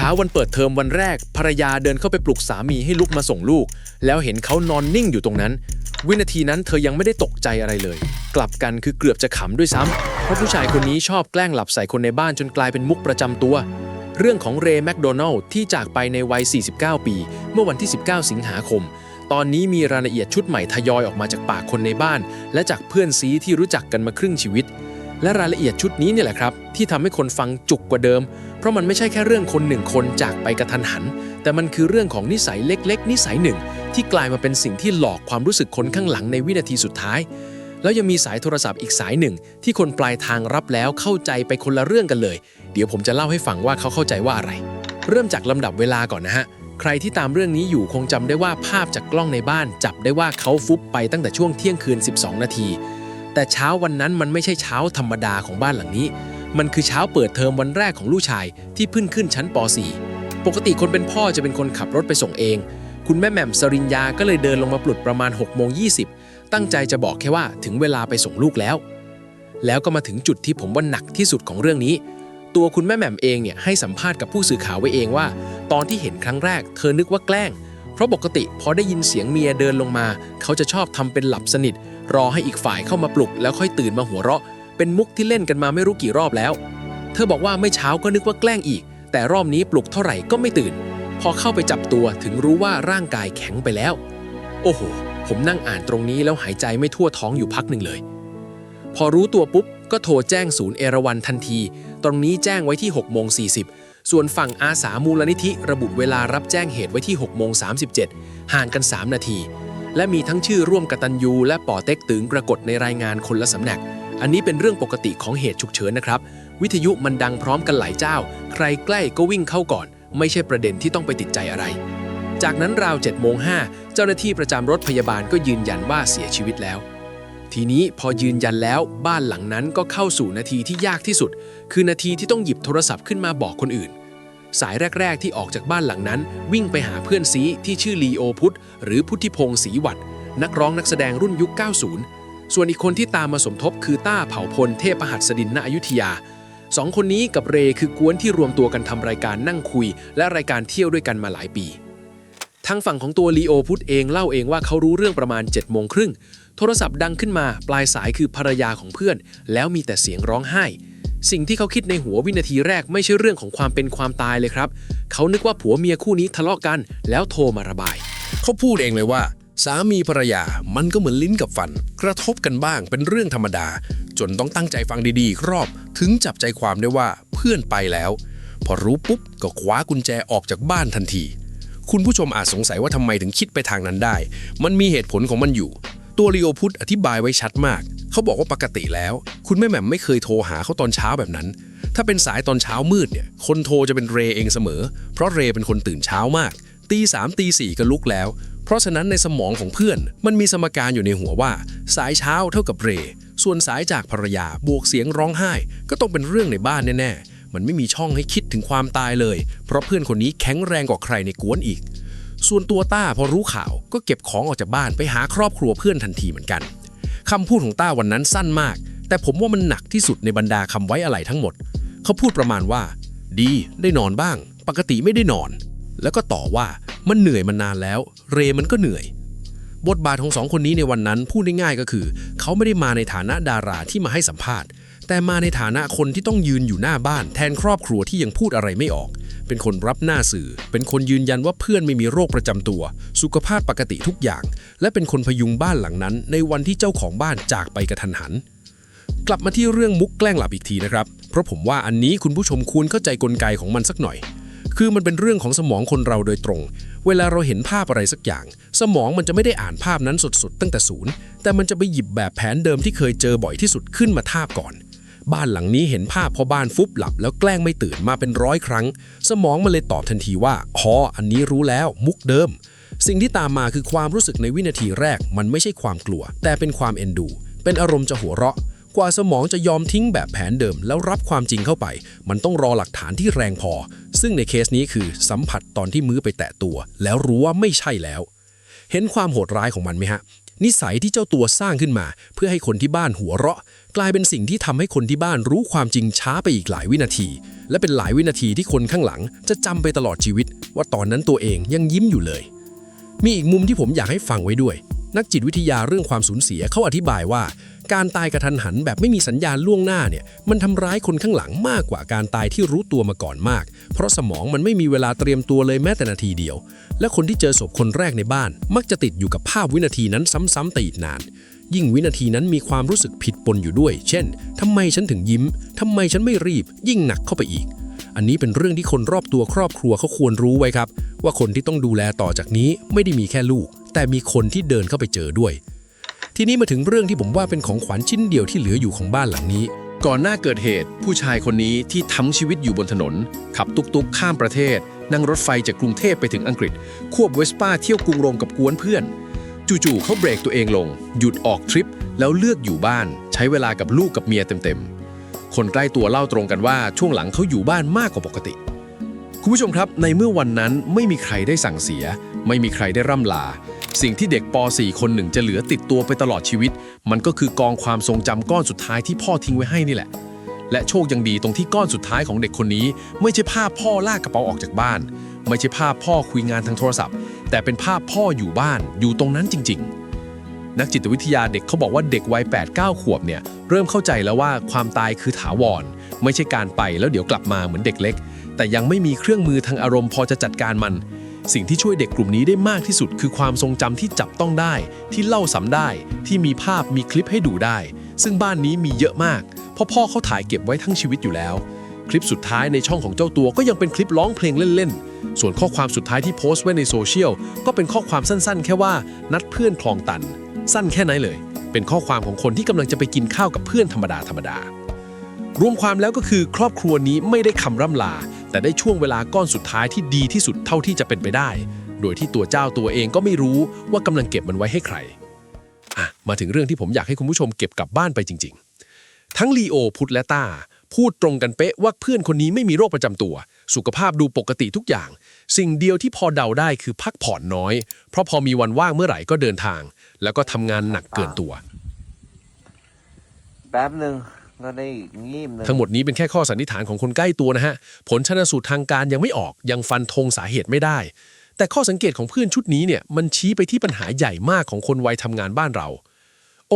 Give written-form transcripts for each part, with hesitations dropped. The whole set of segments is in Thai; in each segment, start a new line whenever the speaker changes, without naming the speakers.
ช้าวันเปิดเทอมวันแรกภรรยาเดินเข้าไปปลุกสามีให้ลุกมาส่งลูกแล้วเห็นเขานอนนิ่งอยู่ตรงนั้นวินาทีนั้นเธอยังไม่ได้ตกใจอะไรเลยกลับกันคือเกือบจะขำด้วยซ้ำเพราะผู้ชายคนนี้ชอบแกล้งหลับใส่คนในบ้านจนกลายเป็นมุกประจำตัวเรื่องของเรย์แมคโดนัลด์ที่จากไปในวัย 49 ปีเมื่อวันที่ 19 สิงหาคมตอนนี้มีรายละเอียดชุดใหม่ทยอยออกมาจากปากคนในบ้านและจากเพื่อนซีที่รู้จักกันมาครึ่งชีวิตและรายละเอียดชุดนี้เนี่ยแหละครับที่ทำให้คนฟังจุกกว่าเดิมเพราะมันไม่ใช่แค่เรื่องคนหนึ่งคนจากไปกระทันหันแต่มันคือเรื่องของนิสัยเล็กๆนิสัยหนึ่งที่กลายมาเป็นสิ่งที่หลอกความรู้สึกคนข้างหลังในวินาทีสุดท้ายแล้วยังมีสายโทรศัพท์อีกสายหนึ่งที่คนปลายทางรับแล้วเข้าใจไปคนละเรื่องกันเลยเดี๋ยวผมจะเล่าให้ฟังว่าเขาเข้าใจว่าอะไรเริ่มจากลำดับเวลาก่อนนะฮะใครที่ตามเรื่องนี้อยู่คงจำได้ว่าภาพจากกล้องในบ้านจับได้ว่าเขาฟุบไปตั้งแต่ช่วงเที่ยงคืน12 นาทีแต่เช้าวันนั้นมันไม่ใช่เช้าธรรมดาของบ้านหลังนี้มันคือเช้าเปิดเทอมวันแรกของลูกชายที่เพิ่งขึ้นชั้นป .4 ปกติคนเป็นพ่อจะเป็นคนขับรถไปส่งเองคุณแม่แหม่มสริญญาก็เลยเดินลงมาปลุกประมาณ 6:20 ตั้งใจจะบอกแค่ว่าถึงเวลาไปส่งลูกแล้วก็มาถึงจุดที่ผมว่าหนักที่สุดของเรื่องนี้ตัวคุณแม่แหม่มเองเนี่ยให้สัมภาษณ์กับผู้สื่อข่าวไว้เองว่าตอนที่เห็นครั้งแรกเธอนึกว่าแกล้งเพราะปกติพอได้ยินเสียงเมียเดินลงมาเขาจะชอบทำเป็นหลับสนิทรอให้อีกฝ่ายเข้ามาปลุกแล้วค่อยตื่นมาหัวเราะเป็นมุกที่เล่นกันมาไม่รู้กี่รอบแล้วเธอบอกว่าไม่เช้าก็นึกว่าแกล้งอีกแต่รอบนี้ปลุกเท่าไหร่ก็ไม่ตื่นพอเข้าไปจับตัวถึงรู้ว่าร่างกายแข็งไปแล้วโอ้โหผมนั่งอ่านตรงนี้แล้วหายใจไม่ทั่วท้องอยู่พักหนึ่งเลยพอรู้ตัวปุ๊บก็โทรแจ้งศูนย์เอราวัณทันทีตรงนี้แจ้งไว้ที่ 6:40 ส่วนฝั่งอาสามูลนิธิระบุเวลารับแจ้งเหตุไว้ที่ 6:37 ห่างกัน3 นาทีและมีทั้งชื่อร่วมกตัญญูและป่อเต็กตึงปรากฏในรายงานคนละสำนักอันนี้เป็นเรื่องปกติของเหตุฉุกเฉินนะครับวิทยุมันดังพร้อมกันหลายเจ้าใครใกล้ก็วิ่งเข้าก่อนไม่ใช่ประเด็นที่ต้องไปติดใจอะไรจากนั้นราว 7:05 เจ้าหน้าที่ประจำรถพยาบาลก็ยืนยันว่าเสียชีวิตแล้วทีนี้พอยืนยันแล้วบ้านหลังนั้นก็เข้าสู่นาทีที่ยากที่สุดคือนาทีที่ต้องหยิบโทรศัพท์ขึ้นมาบอกคนอื่นสายแรกๆที่ออกจากบ้านหลังนั้นวิ่งไปหาเพื่อนซีที่ชื่อลีโอพุทธหรือพุทธิพงศ์ศรีวัฒน์นักร้องนักแสดงรุ่นยุค 90 ส่วนอีกคนที่ตามมาสมทบคือต้าเผ่าพลเทพหัสดินณอยุธยาสองคนนี้กับเรคือกวนที่รวมตัวกันทำรายการนั่งคุยและรายการเที่ยวด้วยกันมาหลายปีทางฝั่งของตัวลีโอพุทธเองเล่าเองว่าเขารู้เรื่องประมาณ 7:30 โทรศัพท์ดังขึ้นมาปลายสายคือภรรยาของเพื่อนแล้วมีแต่เสียงร้องไห้สิ่งที่เขาคิดในหัววินาทีแรกไม่ใช่เรื่องของความเป็นความตายเลยครับเขานึกว่าผัวเมียคู่นี้ทะเลาะกันแล้วโทรมาระบาย
เขาพูดเองเลยว่าสามีภรรยามันก็เหมือนลิ้นกับฟันกระทบกันบ้างเป็นเรื่องธรรมดาจนต้องตั้งใจฟังดีๆอีกรอบถึงจับใจความได้ว่าเพื่อนไปแล้วพอรู้ปุ๊บก็คว้ากุญแจออกจากบ้านทันทีคุณผู้ชมอาจสงสัยว่าทำไมถึงคิดไปทางนั้นได้มันมีเหตุผลของมันอยู่ตัวลีโอพุทธอธิบายไว้ชัดมากเขาบอกว่าปกติแล้วคุณแม่แหม่มไม่เคยโทรหาเขาตอนเช้าแบบนั้นถ้าเป็นสายตอนเช้ามืดเนี่ยคนโทรจะเป็นเรเองเสมอเพราะเรเป็นคนตื่นเช้ามากตี 3 ตี 4ก็ลุกแล้วเพราะฉะนั้นในสมองของเพื่อนมันมีสมการอยู่ในหัวว่าสายเช้าเท่ากับเรส่วนสายจากภรรยาบวกเสียงร้องไห้ก็ต้องเป็นเรื่องในบ้านแน่ๆมันไม่มีช่องให้คิดถึงความตายเลยเพราะเพื่อนคนนี้แข็งแรงกว่าใครในกวนอีกส่วนตัวต้าพอรู้ข่าวก็เก็บของออกจากบ้านไปหาครอบครัวเพื่อนทันทีเหมือนกันคำพูดของต้าวันนั้นสั้นมากแต่ผมว่ามันหนักที่สุดในบรรดาคำไว้อะไรทั้งหมดเขาพูดประมาณว่าดีได้นอนบ้างปกติไม่ได้นอนแล้วก็ต่อว่ามันเหนื่อยมานานแล้วเรมันก็เหนื่อยบทบาทของ2 คนนี้ในวันนั้นพูดง่ายๆก็คือเขาไม่ได้มาในฐานะดาราที่มาให้สัมภาษณ์แต่มาในฐานะคนที่ต้องยืนอยู่หน้าบ้านแทนครอบครัวที่ยังพูดอะไรไม่ออกเป็นคนรับหน้าสื่อเป็นคนยืนยันว่าเพื่อนไม่มีโรคประจำตัวสุขภาพปกติทุกอย่างและเป็นคนพยุงบ้านหลังนั้นในวันที่เจ้าของบ้านจากไปกระทันหันกลับมาที่เรื่องมุกแกล้งหลับอีกทีนะครับเพราะผมว่าอันนี้คุณผู้ชมควรเข้าใจกลไกของมันสักหน่อยคือมันเป็นเรื่องของสมองคนเราโดยตรงเวลาเราเห็นภาพอะไรสักอย่างสมองมันจะไม่ได้อ่านภาพนั้นสดๆตั้งแต่ศูนย์แต่มันจะไปหยิบแบบแผนเดิมที่เคยเจอบ่อยที่สุดขึ้นมาทาบก่อนบ้านหลังนี้เห็นภาพพอบ้านฟุบหลับแล้วแกล้งไม่ตื่นมาเป็น100 ครั้งสมองมันเลยตอบทันทีว่าอ๋ออันนี้รู้แล้วมุกเดิมสิ่งที่ตามมาคือความรู้สึกในวินาทีแรกมันไม่ใช่ความกลัวแต่เป็นความเอ็นดูเป็นอารมณ์จะหัวเราะกว่าสมองจะยอมทิ้งแบบแผนเดิมแล้วรับความจริงเข้าไปมันต้องรอหลักฐานที่แรงพอซึ่งในเคสนี้คือสัมผัสตอนที่มือไปแตะตัวแล้วรู้ว่าไม่ใช่แล้วเห็นความโหดร้ายของมันไหมฮะนิสัยที่เจ้าตัวสร้างขึ้นมาเพื่อให้คนที่บ้านหัวเราะ กลายเป็นสิ่งที่ทำให้คนที่บ้านรู้ความจริงช้าไปอีกหลายวินาที และเป็นหลายวินาทีที่คนข้างหลังจะจำไปตลอดชีวิตว่าตอนนั้นตัวเองยังยิ้มอยู่เลย มีอีกมุมที่ผมอยากให้ฟังไว้ด้วย นักจิตวิทยาเรื่องความสูญเสียเขาอธิบายว่าการตายกระทันหันแบบไม่มีสัญญาณล่วงหน้าเนี่ยมันทำร้ายคนข้างหลังมากกว่าการตายที่รู้ตัวมาก่อนมากเพราะสมองมันไม่มีเวลาเตรียมตัวเลยแม้แต่นาทีเดียวและคนที่เจอศพคนแรกในบ้านมักจะติดอยู่กับภาพวินาทีนั้นซ้ำๆแต่อีกนานยิ่งวินาทีนั้นมีความรู้สึกผิดปนอยู่ด้วยเช่นทำไมฉันถึงยิ้มทำไมฉันไม่รีบยิ่งหนักเข้าไปอีกอันนี้เป็นเรื่องที่คนรอบตัวครอบครัวเขาควรรู้ไว้ครับว่าคนที่ต้องดูแลต่อจากนี้ไม่ได้มีแค่ลูกแต่มีคนที่เดินเข้าไปเจอด้วยทีนี้มาถึงเรื่องที่ผมว่าเป็นของขวัญชิ้นเดียวที่เหลืออยู่ของบ้านหลังนี้ก่อนหน้าเกิดเหตุผู้ชายคนนี้ที่ทั้งชีวิตอยู่บนถนนขับตุกๆข้ามประเทศนั่งรถไฟจากกรุงเทพไปถึงอังกฤษควบเวสป้าเที่ยวกรุงโรมกับกวนเพื่อนจู่ๆเขาเบรกตัวเองลงหยุดออกทริปแล้วเลือกอยู่บ้านใช้เวลากับลูกกับเมียเต็มๆคนใกล้ตัวเล่าตรงกันว่าช่วงหลังเขาอยู่บ้านมากกว่าปกติคุณผู้ชมครับในเมื่อวันนั้นไม่มีใครได้สั่งเสียไม่มีใครได้ร่ำลาสิ่งที่เด็กป .4 คนหนึ่งจะเหลือติดตัวไปตลอดชีวิตมันก็คือกองความทรงจำก้อนสุดท้ายที่พ่อทิ้งไว้ให้นี่แหละและโชคยังดีตรงที่ก้อนสุดท้ายของเด็กคนนี้ไม่ใช่ภาพพ่อลากกระเป๋าออกจากบ้านไม่ใช่ภาพพ่อคุยงานทางโทรศัพท์แต่เป็นภาพพ่ออยู่บ้านอยู่ตรงนั้นจริงๆนักจิตวิทยาเด็กเขาบอกว่าเด็กวัย 8-9 ขวบเนี่ยเริ่มเข้าใจแล้วว่าความตายคือถาวรไม่ใช่การไปแล้วเดี๋ยวกลับมาเหมือนเด็กเล็กแต่ยังไม่มีเครื่องมือทางอารมณ์พอจะจัดการมันสิ่งที่ช่วยเด็กกลุ่มนี้ได้มากที่สุดคือความทรงจำที่จับต้องได้ที่เล่าซ้ำได้ที่มีภาพมีคลิปให้ดูได้ซึ่งบ้านนี้มีเยอะมากเพราะพ่อเขาถ่ายเก็บไว้ทั้งชีวิตอยู่แล้วคลิปสุดท้ายในช่องของเจ้าตัวก็ยังเป็นคลิปร้องเพลงเล่นๆส่วนข้อความสุดท้ายที่โพสต์ไว้ในโซเชียลก็เป็นข้อความสั้นๆแค่ว่านัดเพื่อนคลองตันสั้นแค่นั้นเลยเป็นข้อความของคนที่กำลังจะไปกินข้าวกับเพื่อนธรรมดารวมความแล้วก็คือครอบครัวนี้ไม่ได้คำร่ำลาแต่ได้ช่วงเวลาก้อนสุดท้ายที่ดีที่สุดเท่าที่จะเป็นไปได้โดยที่ตัวเจ้าตัวเองก็ไม่รู้ว่ากำลังเก็บมันไว้ให้ใครมาถึงเรื่องที่ผมอยากให้คุณผู้ชมเก็บกลับบ้านไปจริงๆทั้งลีโอพุทธและต้าพูดตรงกันเป๊ะว่าเพื่อนคนนี้ไม่มีโรคประจำตัวสุขภาพดูปกติทุกอย่างสิ่งเดียวที่พอเดาได้คือพักผ่อนน้อยเพราะพอมีวันว่างเมื่อไหร่ก็เดินทางแล้วก็ทำงานหนักเกินตัว
แป๊บหนึ่งก็ได้งีบหนึ่ง
ทั้งหมดนี้เป็นแค่ข้อสันนิษฐานของคนใกล้ตัวนะฮะผลชันสูตรทางการยังไม่ออกยังฟันธงสาเหตุไม่ได้แต่ข้อสังเกตของเพื่อนชุดนี้เนี่ยมันชี้ไปที่ปัญหาใหญ่มากของคนวัยทำงานบ้านเรา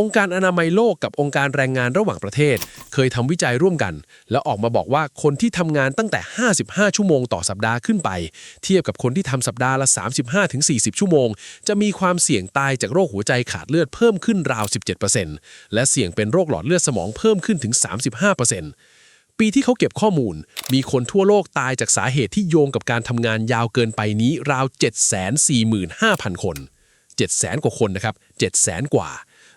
องค์การอนามัยโลกกับองค์การแรงงานระหว่างประเทศเคยทำวิจัยร่วมกันแล้วออกมาบอกว่าคนที่ทำงานตั้งแต่55ชั่วโมงต่อสัปดาห์ขึ้นไปเทียบกับคนที่ทำสัปดาห์ละ 35-40 ชั่วโมงจะมีความเสี่ยงตายจากโรคหัวใจขาดเลือดเพิ่มขึ้นราว 17% และเสี่ยงเป็นโรคหลอดเลือดสมองเพิ่มขึ้นถึง 35%ปีที่เขาเก็บข้อมูลมีคนทั่วโลกตายจากสาเหตุที่โยงกับการทำงานยาวเกินไปนี้ราว 745,000 คน 700,000 กว่าคนนะครับ700,000 กว่า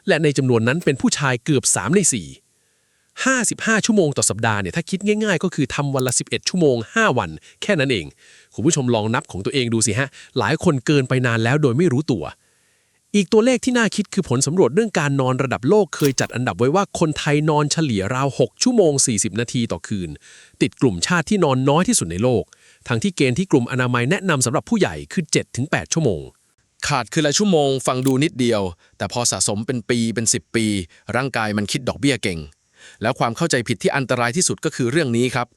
และในจำนวนนั้นเป็นผู้ชายเกือบ3ใน4 55ชั่วโมงต่อสัปดาห์เนี่ยถ้าคิดง่ายๆก็คือทำวันละ11ชั่วโมง5วันแค่นั้นเองคุณผู้ชมลองนับของตัวเองดูสิฮะหลายคนเกินไปนานแล้วโดยไม่รู้ตัวอีกตัวเลขที่น่าคิดคือผลสำรวจเรื่องการนอนระดับโลกเคยจัดอันดับไว้ว่าคนไทยนอนเฉลี่ยราว6ชั่วโมง40นาทีต่อคืนติดกลุ่มชาติที่นอนน้อยที่สุดในโลกทั้งที่เกณฑ์ที่กลุ่มอนามัยแนะนำสำหรับผู้ใหญ่คือ 7-8 ชั่วโมงขาดคืนละชั่วโมงฟังดูนิดเดียวแต่พอสะสมเป็นปีเป็น10ปีร่างกายมันคิดดอกเบี้ยเก่งแล้วความเข้าใจผิดที่อันตรายที่สุดก็คือเรื่องนี้ครับ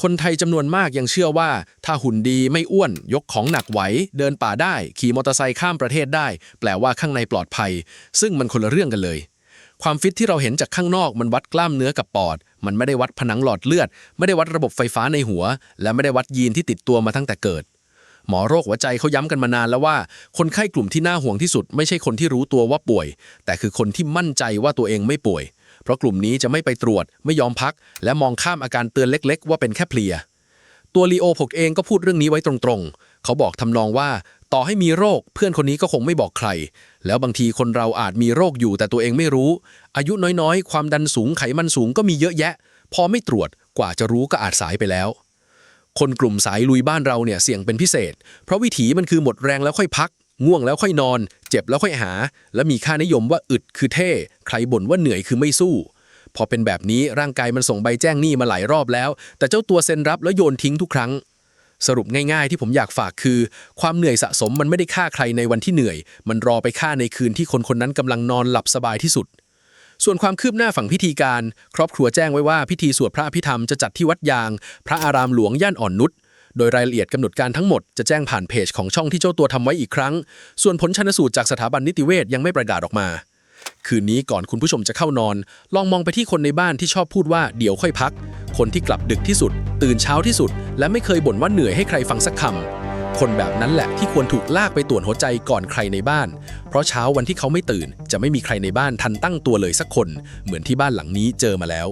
คนไทยจำนวนมากยังเชื่อว่าถ้าหุ่นดีไม่อ้วนยกของหนักไหวเดินป่าได้ขี่มอเตอร์ไซค์ข้ามประเทศได้แปลว่าข้างในปลอดภัยซึ่งมันคนละเรื่องกันเลยความฟิตที่เราเห็นจากข้างนอกมันวัดกล้ามเนื้อกับปอดมันไม่ได้วัดผนังหลอดเลือดไม่ได้วัดระบบไฟฟ้าในหัวและไม่ได้วัดยีนที่ติดตัวมาตั้งแต่เกิดหมอโรคหัวใจเขาย้ำกันมานานแล้วว่าคนไข้กลุ่มที่น่าห่วงที่สุดไม่ใช่คนที่รู้ตัวว่าป่วยแต่คือคนที่มั่นใจว่าตัวเองไม่ป่วยเพราะกลุ่มนี้จะไม่ไปตรวจไม่ยอมพักและมองข้ามอาการเตือนเล็กๆว่าเป็นแค่เพลียตัวลีโอพกเองก็พูดเรื่องนี้ไว้ตรงๆเขาบอกทำนองว่าต่อให้มีโรคเพื่อนคนนี้ก็คงไม่บอกใครแล้วบางทีคนเราอาจมีโรคอยู่แต่ตัวเองไม่รู้อายุน้อยๆความดันสูงไขมันสูงก็มีเยอะแยะพอไม่ตรวจกว่าจะรู้ก็อาจสายไปแล้วคนกลุ่มสายลุยบ้านเราเนี่ยเสี่ยงเป็นพิเศษเพราะวิถีมันคือหมดแรงแล้วค่อยพักง่วงแล้วค่อยนอนเจ็บแล้วค่อยหาและมีค่านิยมว่าอึดคือเท่ใครบ่นว่าเหนื่อยคือไม่สู้พอเป็นแบบนี้ร่างกายมันส่งใบแจ้งหนี้มาหลายรอบแล้วแต่เจ้าตัวเซ็นรับแล้วโยนทิ้งทุกครั้งสรุปง่ายๆที่ผมอยากฝากคือความเหนื่อยสะสมมันไม่ได้ฆ่าใครในวันที่เหนื่อยมันรอไปฆ่าในคืนที่คนคนนั้นกำลังนอนหลับสบายที่สุด
ส่วนความคืบหน้าฝั่งพิธีการครอบครัวแจ้งไว้ว่าพิธีสวดพระอภิธรรมจะจัดที่วัดยางพระอารามหลวงย่านอ่อนนุชโดยรายละเอียดกำหนดการทั้งหมดจะแจ้งผ่านเพจของช่องที่เจ้าตัวทำไว้อีกครั้งส่วนผลชันสูตรจากสถาบันนิติเวชยังไม่ประกาศออกมาคืนนี้ก่อนคุณผู้ชมจะเข้านอนลองมองไปที่คนในบ้านที่ชอบพูดว่าเดี๋ยวค่อยพักคนที่กลับดึกที่สุดตื่นเช้าที่สุดและไม่เคยบ่นว่าเหนื่อยให้ใครฟังสักคำคนแบบนั้นแหละที่ควรถูกลากไปตรวจหัวใจก่อนใครในบ้านเพราะเช้าวันที่เขาไม่ตื่นจะไม่มีใครในบ้านทันตั้งตัวเลยสักคนเหมือนที่บ้านหลังนี้เจอมาแล้ว